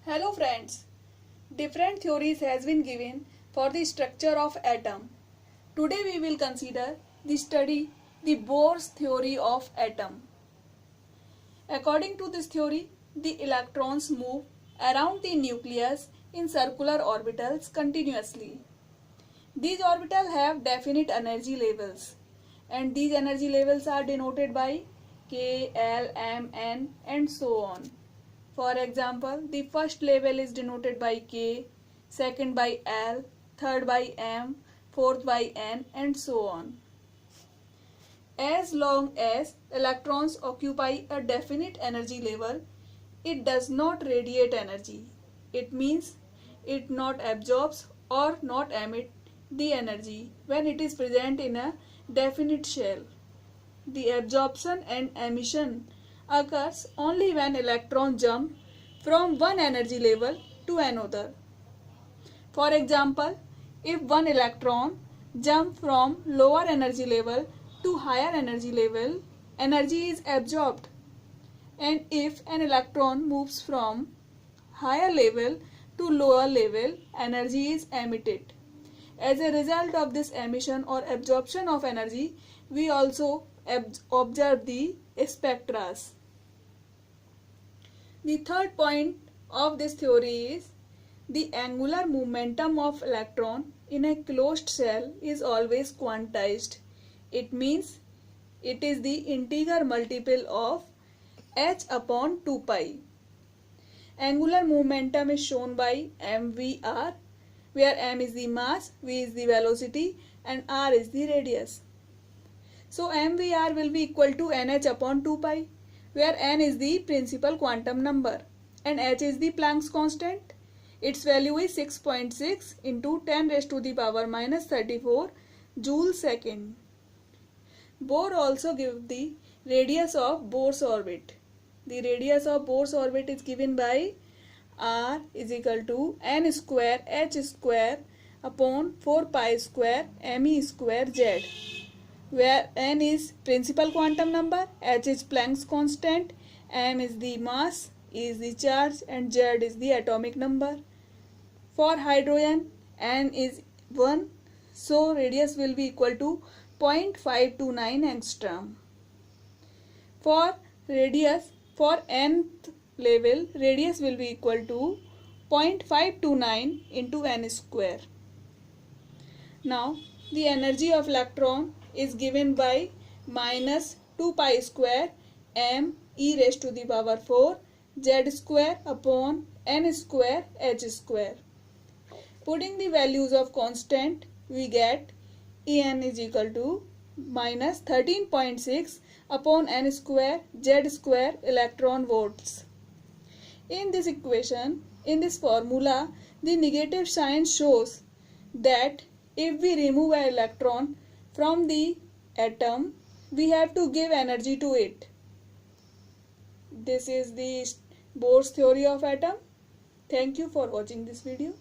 Hello friends, different theories has been given for the structure of atom. Today we will consider the Bohr's theory of atom. According to this theory, the electrons move around the nucleus in circular orbitals continuously. These orbitals have definite energy levels and these energy levels are denoted by K, L, M, N and so on. For example, the first level is denoted by K, second by L, third by M, fourth by N and so on. As long as electrons occupy a definite energy level, it does not radiate energy. It means it not absorbs or not emit the energy when it is present in a definite shell. The absorption and emission occurs only when electrons jump from one energy level to another. For example, if one electron jumps from lower energy level to higher energy level, energy is absorbed. And if an electron moves from higher level to lower level, energy is emitted. As a result of this emission or absorption of energy, we also observe the spectra. The third point of this theory is the angular momentum of electron in a closed shell is always quantized. It means it is the integer multiple of h upon 2 pi. Angular momentum is shown by mvr, where m is the mass, v is the velocity and r is the radius. So mvr will be equal to nh upon 2 pi, where n is the principal quantum number and h is the Planck's constant. Its value is 6.6 into 10 raised to the power minus 34 joule second. Bohr also gives the radius of Bohr's orbit. The radius of Bohr's orbit is given by r is equal to n square h square upon 4 pi square me square z, where n is principal quantum number, h is Planck's constant, m is the mass, e is the charge and z is the atomic number. For hydrogen, n is 1, so radius will be equal to 0.529 angstrom. For nth level, radius will be equal to 0.529 into n square. Now, the energy of electron is given by minus 2 pi square m e raised to the power 4 z square upon n square h square. Putting the values of constant, we get En is equal to minus 13.6 upon n square z square electron volts. In this equation, in this formula, the negative sign shows that if we remove an electron from the atom, we have to give energy to it. This is the Bohr's theory of atom. Thank you for watching this video.